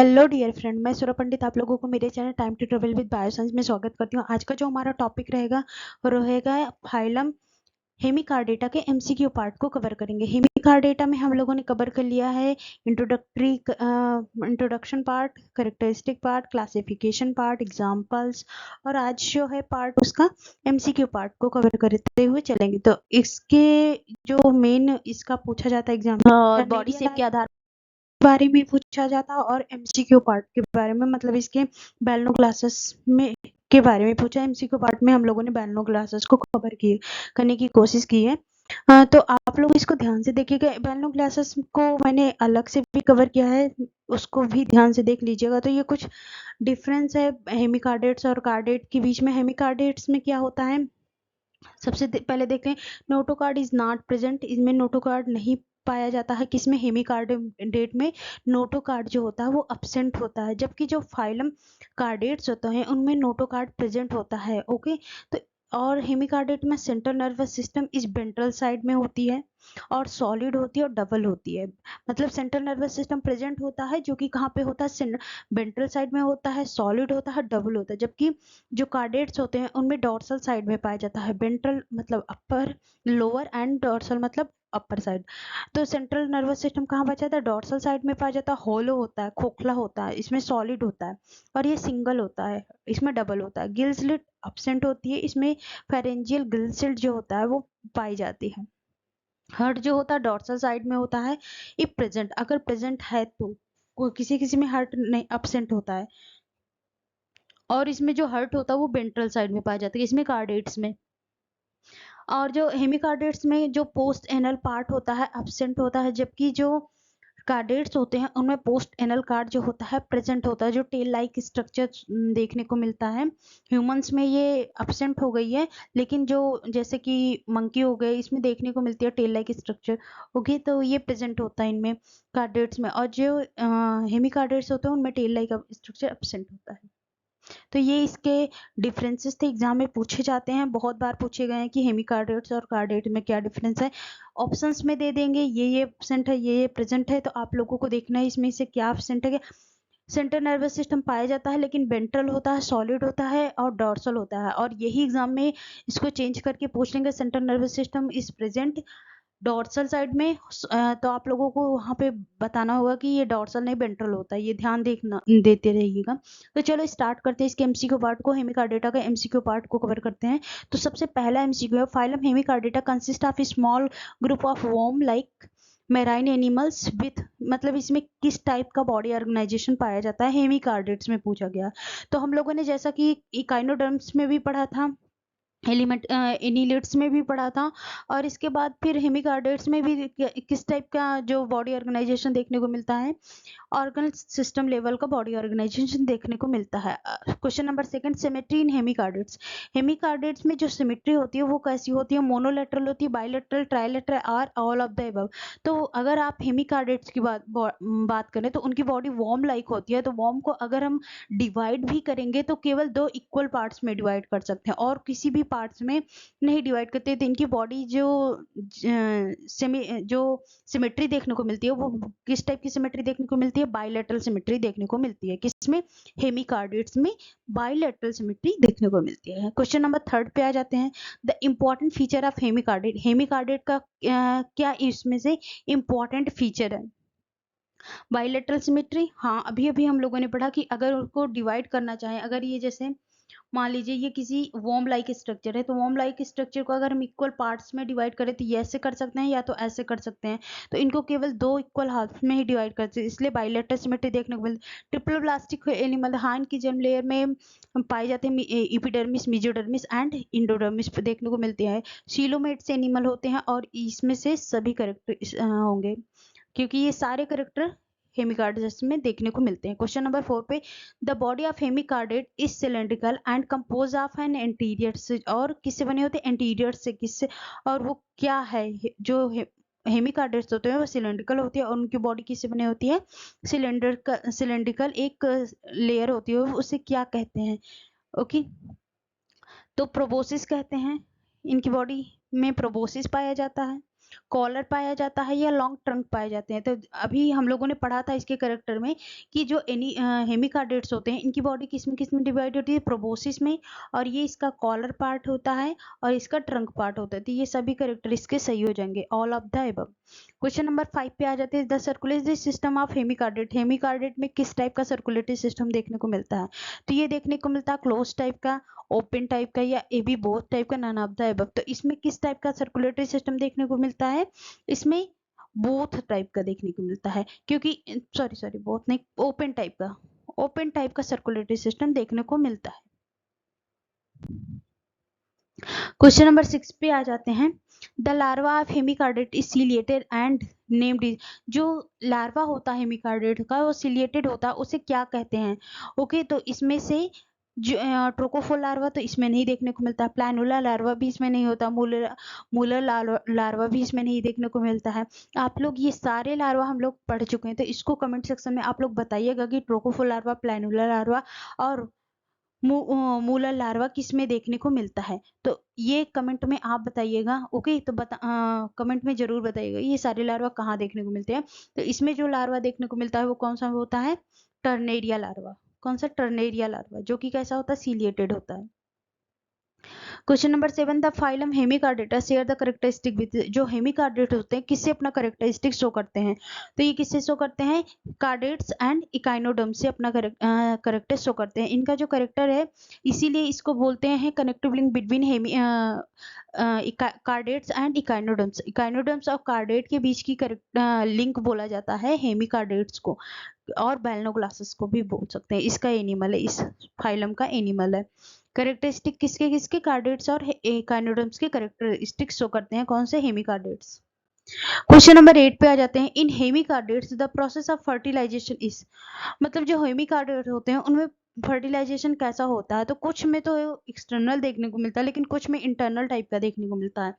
Hello dear friend, मैं सुरा पंडित आप लोगों को मेरे channel time to travel with bioscience में स्वागत करती हूँ। आज का जो हमारा टॉपिक रहेगा वो रहेगा फाइलम हेमिकार्डेटा के एमसीक्यू पार्ट को कवर करेंगे। हेमिकार्डेटा में हम लोगों ने कवर कर लिया है introduction part, characteristic part, classification part, examples, और आज जो है पार्ट उसका एमसीक्यू पार्ट को कवर करते हुए चलेंगे। तो इसके जो मेन इसका पूछा जाता है एग्जाम बॉडी शेप के आधार बारे में पूछा जाता और एमसीक्यू पार्ट के बारे में, मतलब इसके बैलनो क्लासेस में के बारे में पूछा। एमसीक्यू पार्ट में हम लोगों ने बैलनो क्लासेस को कवर किए करने की कोशिश की है। तो आप लोग इसको ध्यान से देखिएगा। बैलनो क्लासेस को मैंने अलग से भी कवर किया है, उसको भी ध्यान से देख लीजिएगा। तो ये कुछ डिफरेंस है हेमिकार्डेट्स और कार्डेट के बीच में। हेमिकार्डेट्स में क्या होता है, सबसे पहले देखते हैं नोटोकार्ड इज नॉट प्रेजेंट। इसमें नोटोकार्ड नहीं पाया जाता है। किसमें? हेमिकार्डेट में नोटोकार्ड जो होता है वो अब्सेंट होता है, जबकि जो फाइलम कार्डेट्स होते हैं उनमें नोटोकार्ड प्रेजेंट होता है। ओके, तो और हेमिकार्डेट में सेंट्रल नर्वस सिस्टम इस वेंट्रल साइड में होती है और सॉलिड होती है और डबल होती है। मतलब सेंट्रल नर्वस सिस्टम प्रेजेंट होता है जो कि कहाँ पे होता है? वेंट्रल साइड में होता है, सॉलिड होता है, डबल होता है। जबकि जो कार्डेट्स होते हैं उनमें डॉर्सल साइड में पाया जाता है। वेंट्रल मतलब अपर, लोअर, एंड डॉर्सल मतलब अपर साइड। तो सेंट्रल नर्वस सिस्टम कहाँ पाया जाता है? डॉर्सल साइड में पाया जाता है। होलो होता है, खोखला होता है, इसमें सॉलिड होता है और ये सिंगल होता है, इसमें डबल होता है। गिल स्लिट अब्सेंट होती है, इसमें फेरेंजियल गिल स्लिट जो होता है वो पाई जाती है। हर्ट जो होता है डॉर्सल साइड में होता है। ये प्रेजेंट, अगर प्रेजेंट है तो किसी किसी में हर्ट नहीं, अब्सेंट होता है। और इसमें जो हर्ट होता है वो वेंट्रल साइड में पाया जाता है, इसमें कार्डेट्स में। और जो हेमिकार्डेट्स में जो पोस्ट एनल पार्ट होता है अब्सेंट होता है, जबकि जो कार्डेट्स होते हैं उनमें पोस्ट एनल कार्ड जो होता है प्रेजेंट होता है, जो टेल लाइक स्ट्रक्चर देखने को मिलता है। ह्यूमंस में ये अब्सेंट हो गई है, लेकिन जो जैसे कि मंकी हो गए इसमें देखने को मिलती है टेल लाइक स्ट्रक्चर। ओके, तो ये प्रेजेंट होता है इनमें कार्डेट्स में। और जो हेमिकार्डेट्स होते हैं उनमें टेल लाइक स्ट्रक्चर अब्सेंट होता है। तो ये इसके डिफरेंसेस थे, एग्जाम में पूछे जाते हैं, बहुत बार पूछे गए हैं कि हेमिकार्डेट्स और कार्डेट में क्या डिफरेंस है। ऑप्शंस में दे देंगे ये एब्सेंट है, ये प्रेजेंट है, तो आप लोगों को देखना है इसमें से क्या एब्सेंट है। सेंट्रल नर्वस सिस्टम पाया जाता है लेकिन वेंट्रल होता है, सॉलिड होता है और डॉर्सल होता है। और यही एग्जाम में इसको चेंज करके पूछ लेंगे, central nervous system is present dorsal side में। तो आप लोगों को वहाँ पे बताना होगा कि ये डॉर्सल नहीं वेंट्रल होता है, ये ध्यान देखना देते रहिएगा। तो चलो स्टार्ट करते हैं इसके एमसीक्यू पार्ट को। हेमिकार्डेटा का एमसीक्यू पार्ट को कवर करते हैं। तो सबसे पहला एमसीक्यू है, phylum Hemichordata consist of small group of worm like marine animals with, मतलब इसमें किस टाइप का बॉडी ऑर्गेनाइजेशन पाया जाता है, हेमिकार्डेट्स में पूछा गया। तो हम लोगों ने जैसा कि इकाइनोडर्म्स में भी पढ़ा था, एलिमेंट एनिलेट्स में भी पढ़ा था, और इसके बाद फिर हेमिकार्डेट्स में भी किस टाइप का जो बॉडी ऑर्गेनाइजेशन देखने को मिलता है, ऑर्गन सिस्टम लेवल का बॉडी ऑर्गेनाइजेशन देखने को मिलता है। क्वेश्चन नंबर सेकंड, सिमेट्री इन हेमिकार्डेट्स। हेमिकार्डेट्स में जो सिमेट्री होती है वो कैसी होती है? मोनोलेटरल होती है, बाइलेटरल, ट्राइलेटरल, और ऑल ऑफ द अबव। तो अगर आप हेमिकार्डेट्स की बात करें तो उनकी बॉडी वॉर्म लाइक होती है। तो वॉर्म को अगर हम डिवाइड भी करेंगे तो केवल 2 इक्वल पार्ट्स में डिवाइड कर सकते हैं और किसी भी पार्ट्स में नहीं डिवाइड करते। तो इनकी बॉडी जो सिमेट्री देखने को मिलती है वो किस टाइप की सिमेट्री देखने को मिलती है? बाइलेटरल सिमेट्री देखने को मिलती है। किसमें? हेमिकार्डेट्स में बाइलेटरल सिमेट्री देखने को मिलती है। क्वेश्चन नंबर थर्ड पे आ जाते हैं, द इंपॉर्टेंट फीचर ऑफ हेमिकार्डेट। हेमिकार्डेट का क्या इसमें से इंपॉर्टेंट फीचर है? बाइलेटरल सिमेट्री, हाँ अभी अभी हम लोगों ने पढ़ा कि अगर उसको डिवाइड करना चाहें, अगर ये जैसे मान लीजिए ये किसी वॉर्म लाइक स्ट्रक्चर है, तो वॉर्म लाइक स्ट्रक्चर को अगर हम इक्वल पार्ट्स में डिवाइड करें तो ये ऐसे कर सकते हैं या तो ऐसे कर सकते हैं। तो इनको केवल 2 इक्वल हाफ में ही डिवाइड करते हैं, इसलिए बाइलेटरल सिमेट्री देखने को मिलती है। ट्रिपल प्लास्टिक एनिमल, हाँ इनकी जर्म लेयर में पाए जाते हैं एपिडर्मिस, मेसोडर्मिस एंड इंडोडर्मिस देखने को मिलती है। सीलोमेट्स एनिमल होते हैं और इसमें से सभी करेक्टर होंगे क्योंकि ये सारे करेक्टर हेमिकार्डेट्स में देखने को मिलते हैं। क्वेश्चन नंबर 4 पे, the body of hemichordate is cylindrical and compose of an anterior से, और किससे बने होते हैं? एंटीरियर से। किससे? और वो क्या है? जो हेमिकार्डेट्स होते हैं वो सिलेंड्रिकल होती है और उनकी बॉडी किससे बनी होती है? सिलेंड्रिकल एक लेयर होती है, उसे क्या कहते हैं? ओके, तो प्रोबोसिस कहते हैं। इनकी बॉडी में प्रोबोसिस पाया जाता है। कॉलर पाया जाता है या लॉन्ग ट्रंक पाए जाते हैं। तो अभी हम लोगों ने पढ़ा था इसके कैरेक्टर में कि जो हेमिकार्डेट्स होते हैं इनकी बॉडी किस में डिवाइड होती है, प्रोबोसिस में, और ये इसका कॉलर पार्ट होता है और इसका ट्रंक पार्ट होता है। तो ये सभी कैरेक्टर इसके सही हो जाएंगे, all of the above. Question number 5 पे आ जाते हैं, द सर्कुलेटरी सिस्टम ऑफ हेमिकार्डेट। हेमिकार्डेट में किस टाइप का सर्कुलेटरी सिस्टम देखने को मिलता है? तो ये देखने को मिलता है क्लोज टाइप का, ओपन टाइप का, या ए बी बोथ टाइप का, नन ऑफ द अबव। तो इसमें किस टाइप का सर्कुलेटरी सिस्टम देखने को मिलता है? इसमें बोथ टाइप का देखने को मिलता है, क्योंकि सॉरी बोथ नहीं, ओपन टाइप का सर्कुलेटरी सिस्टम देखने को मिलता है। क्वेश्चन नंबर 6 पे आ जाते हैं, the larva of hemichordate is ciliated and named. जो लार्वा होता है हेमिकार्डेट का वो सिलिएटेड होता है, उसे क्या कहते हैं? ओके, तो इसमें से ट्रोकोफोर लार्वा तो इसमें नहीं देखने को मिलता, प्लानुला लार्वा भी इसमें नहीं होता, मूलर लार्वा भी इसमें नहीं देखने को मिलता है। आप लोग ये सारे लार्वा हम लोग पढ़ चुके हैं, तो इसको कमेंट सेक्शन में आप लोग बताइएगा कि ट्रोकोफोर लार्वा, प्लानुला लार्वा और मूलर लार्वा किस में देखने को मिलता है। तो ये कमेंट में आप बताइएगा। ओके, तो कमेंट में जरूर बताइएगा ये सारे लार्वा कहाँ देखने को मिलते हैं। तो इसमें जो लार्वा देखने को मिलता है वो कौन सा होता है? टर्नेरिया लार्वा। कौन सा? टर्नेरिया लार्वा, जो कि कैसा होता है? सिलिएटेड होता है। Question number 7, the phylum Hemichordata share the characteristic with. जो हेमिकार्डेट होते हैं किससे अपना कैरेक्टरिस्टिक शो करते हैं? तो ये किससे शो करते हैं? कार्डेट्स एंड इकाइनोडर्म से अपना कैरेक्टर शो करते हैं। इनका जो कैरेक्टर है, इसीलिए इसको बोलते हैं connective link between chordates and echinoderms. Echinoderms और कार्डेट के बीच की लिंक बोला जाता है हेमिकार्डेट्स को, और बैलनोग्लासेस को भी बोल सकते हैं। इसका एनिमल है, इस फाइलम का एनिमल है। कैरेक्टरिस्टिक किसके किसके? कार्डेट्स और इकाइनोडर्म्स के कैरेक्टरिस्टिक शो करते हैं। कौन से? हेमिकार्डेट्स। क्वेश्चन नंबर 8 पे आ जाते हैं, in hemichordates the process of fertilisation is. मतलब जो हेमिकार्डेट होते हैं उनमें फर्टिलाइजेशन कैसा होता है? तो कुछ में तो एक्सटर्नल देखने को मिलता है, लेकिन कुछ में इंटरनल टाइप का देखने को मिलता है।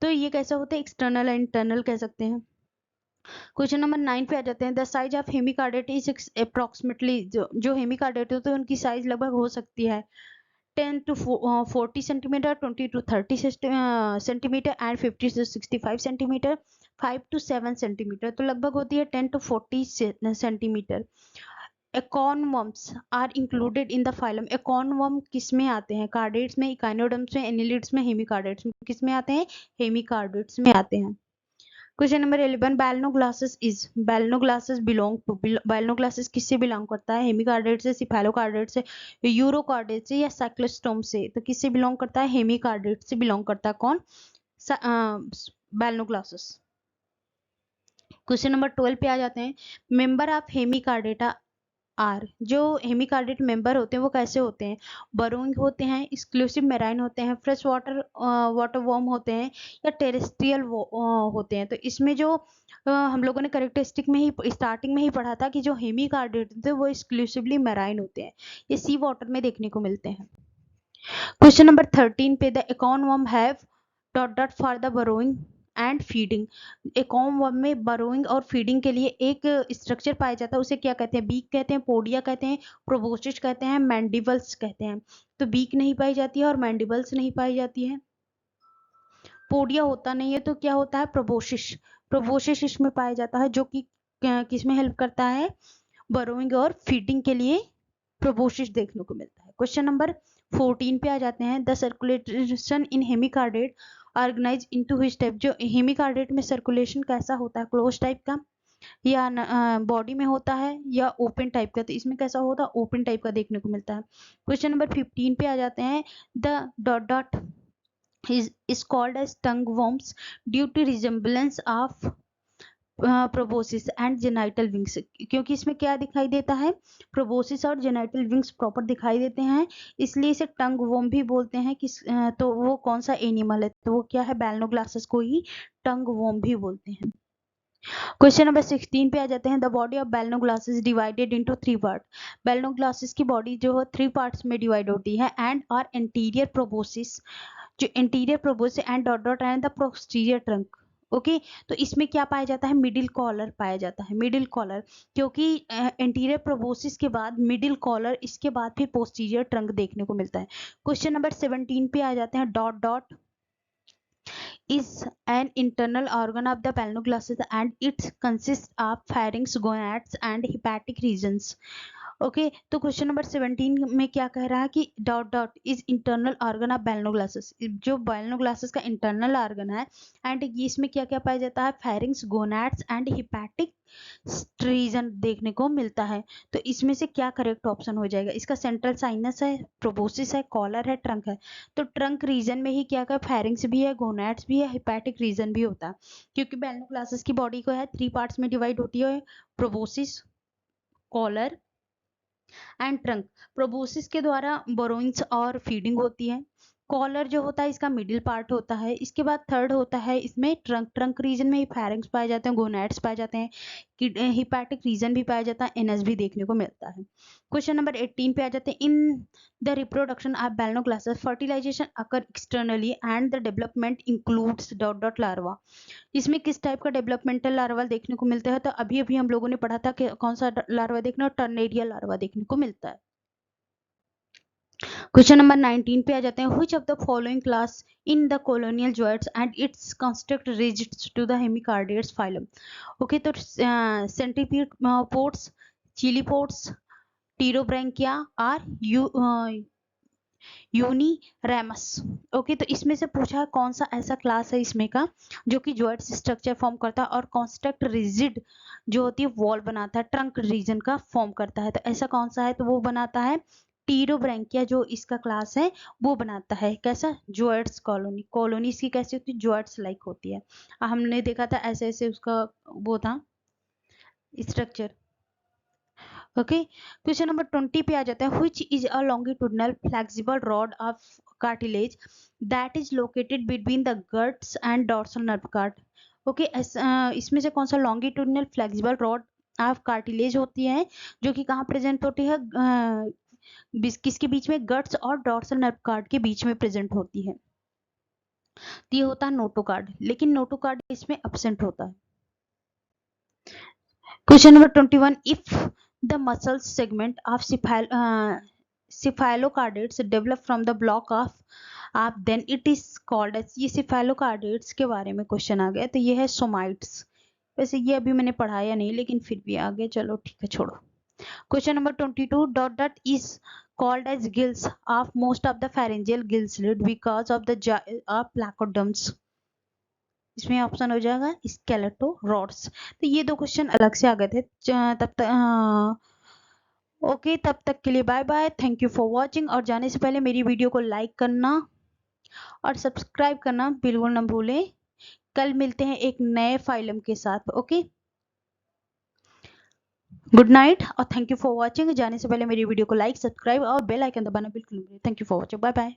तो ये कैसा होता है? एक्सटर्नल एंड इंटरनल कह सकते हैं। क्वेश्चन नंबर 9 पे आ जाते हैं, the size of hemichordate is approximately. जो हेमिकार्डेट होते हैं उनकी साइज लगभग हो सकती है 10 to 40 centimetre, 20 to 30 centimetre and 50 to 65 centimetre, 5 to 7 centimetre. तो लगभग होती है 10 to 40 centimetre. Acorn worms are included in the phylum. Acorn worm किस में आते हैं? कार्डेट्स में, इकाइनोडर्म्स में, एनिलिड्स में, हेमिकार्डेट्स में। किस में आते हैं? हेमिकार्डेट्स में आते हैं। Question number 11, Balanoglossus is. Balanoglossus belong to. Balanoglossus किससे बिलोंग करता है? हेमिकार्डेट से, सिफेलोकार्डेट से, यूरोकार्डेट से, या साइक्लोस्टोम से? तो किससे बिलोंग करता है? हेमिकार्डेट से बिलोंग करता है। कौन? बैलनोग्लासेस। क्वेश्चन नंबर 12 पे आ जाते हैं, मेंबर ऑफ हेमिकार्डेटा आर। जो हेमिकार्डेट मेंबर होते हैं वो कैसे होते हैं? बरोइंग होते हैं, एक्सक्लूसिव मेराइन होते हैं, फ्रेश वाटर वर्म होते हैं, या टेरेस्ट्रियल होते हैं। तो इसमें जो हम लोगों ने कैरेक्टरिस्टिक में ही स्टार्टिंग में ही पढ़ा था कि जो हेमिकार्डेट होते हैं वो एक्सक्लूसिवली मेराइन होते हैं, ये सी वाटर में देखने को मिलते हैं। क्वेश्चन नंबर 13 पे, the acorn worm have dot for the burrowing and feeding. Acorn worm में बरोइंग और फीडिंग के लिए एक स्ट्रक्चर पाया जाता है, उसे क्या कहते हैं? बीक कहते हैं, पोडिया कहते हैं, प्रोबोसिस कहते हैं, मैंडिबल्स कहते हैं। तो बीक नहीं पाई जाती है और मैंडिबल्स नहीं पाई जाती है। पोडिया होता नहीं है तो क्या होता है? प्रोबोसिस। प्रोबोसिस इसमें पाया जाता है, जो कि किसमें हेल्प करता है? बरोइंग और फीडिंग के लिए प्रोबोसिस देखने को मिलता है। क्वेश्चन नंबर 14 पे आ जाते हैं, the circulation in hemichordate organize into which type. जो हेमिकार्डेट में सर्कुलेशन कैसा होता है? क्लोज टाइप का, या बॉडी में होता है, या ओपन टाइप का? तो इसमें कैसा होता है? ओपन टाइप का देखने को मिलता है। क्वेश्चन नंबर 15 पे आ जाते हैं, the dot is called as tongueworms due to resemblance of proboscis and genital wings. क्योंकि इसमें क्या दिखाई देता है? प्रोबोसिस और जेनाइटल विंग्स प्रॉपर दिखाई देते हैं, इसलिए इसे टंग वोम भी बोलते हैं। तो वो कौन सा एनिमल है? तो वो क्या है? बैलनोग्लासेस को ही टंग वोम भी बोलते हैं। क्वेश्चन नंबर 16 पे आ जाते हैं, the body of Balanoglossus divided into 3 part. Balanoglossus की बॉडी जो है 3 पार्ट्स में डिवाइड होती है, एंड और इंटीरियर प्रोबोसिस, जो interior proboscis and dot and the posterior trunk. Okay, तो इसमें क्या पाया जाता है? मिडिल कॉलर पाया जाता है, मिडिल कॉलर, क्योंकि इंटीरियर प्रोबोसिस के बाद मिडिल कॉलर, इसके बाद फिर पोस्टीरियर ट्रंक देखने को मिलता है। क्वेश्चन नंबर 17 पे आ जाते हैं, dot is an internal organ of the phalangogases and it consists of pharynx, gonads and hepatic regions. Okay तो क्वेश्चन नंबर 17 में क्या कह रहा है कि dot dot is internal organ of Balanoglossus, जो बैलनोग्लासेस का इंटरनल ऑर्गन है एंड इसमें क्या क्या पाया जाता है, pharynx, gonads and hepatic region देखने को मिलता है। तो इसमें से क्या करेक्ट ऑप्शन हो जाएगा, इसका सेंट्रल साइनस है, प्रोबोसिस है, कॉलर है, ट्रंक है। तो ट्रंक रीजन में ही क्या क्या फेरिंग्स भी है, गोनाड्स भी है, हिपैटिक रीजन भी होता है, क्योंकि बैलनोग्लासेस की बॉडी को है 3 पार्ट्स में डिवाइड होती है, proboscis, collar and trunk. Proboscis के द्वारा बोरोइंग्स और फीडिंग होती है। कॉलर जो होता है इसका मिडिल पार्ट होता है। इसके बाद थर्ड होता है इसमें ट्रंक। ट्रंक रीजन में फेरिंग्स पाए जाते हैं, गोनाड्स पाए जाते हैं, हिपैटिक रीजन भी पाया जाता है, एनएस भी देखने को मिलता है। क्वेश्चन नंबर 18 पे आ जाते हैं, in the reproduction of Balanoglossus fertilisation occur externally and the development includes dot dot larva. इसमें किस टाइप का डेवलपमेंटल लार्वा देखने को मिलता है, तो अभी अभी हम लोगों ने पढ़ा था कि कौन सा लार्वा देखना, टर्नेरिया लार्वा देखने को मिलता है। क्वेश्चन नंबर 19 पे आ जाते हैं, which of the following class in the colonial zooids and its construct rigids to the hemichordate phylum. Okay तो सेंट्रीपीड पोर्ट्स, चिली पोर्ट्स, टीरोब्रैंकिया और यूनिरैमस। ओके तो इसमें से पूछा है कौन सा ऐसा क्लास है इसमें का जो कि जॉइंट्स स्ट्रक्चर फॉर्म करता है और कॉन्स्ट्रक्ट रिजिड जो होती है वॉल बनाता है, ट्रंक रीजन का फॉर्म करता है। तो ऐसा कौन सा है, तो वो बनाता है टीरोब्रैंकिया, जो इसका क्लास है वो बनाता है। कैसा, जॉइंट्स कॉलोनी। कॉलोनी इसकी कैसी होती है, जॉइंट्स लाइक होती है। हमने देखा था ऐसे ऐसे उसका वो था स्ट्रक्चर। ओके क्वेश्चन नंबर 20 पे आ जाता है, which is a longitudinal flexible rod of cartilage that is located between the guts and dorsal nerve card. Okay इसमें से कौन सा longitudinal flexible rod of cartilage होती है जो कि कहाँ प्रेजेंट होती है, किसके बीच में, गट्स और डॉर्सल नर्व कार्ड के बीच में प्रेजेंट होती है। तो ये होता है नोटोकार्ड, लेकिन नोटोकार्ड इसमें एब्सेंट होता है। Question number 21. If the muscle segment of cephalocardiacs develop from the block of then it is called as, ये cephalocardiacs के बारे में क्वेश्चन आ गया, तो ये है सोमाइट्स। वैसे ये अभी मैंने पढ़ाया नहीं लेकिन फिर भी आ गया, चलो ठीक है छोड़ो। Question number 22. Dot dot is called as gills of most of the pharyngeal gill slit because of the placoderms. इसमें ऑप्शन हो जाएगा स्केलेटो रॉड्स। तो ये दो क्वेश्चन अलग से आ गए थे तब तक। ओके तब तक के लिए bye bye, thank you for watching. और जाने से पहले मेरी वीडियो को लाइक करना और सब्सक्राइब करना बिल्कुल न भूलें। कल मिलते हैं एक नए फाइलम के साथ। ओके गुड नाइट और थैंक यू फॉर वॉचिंग। जाने से पहले मेरी वीडियो को लाइक, सब्सक्राइब और बेल आइकन दबाना बिल्कुल न भूलें। Thank you for watching, bye bye.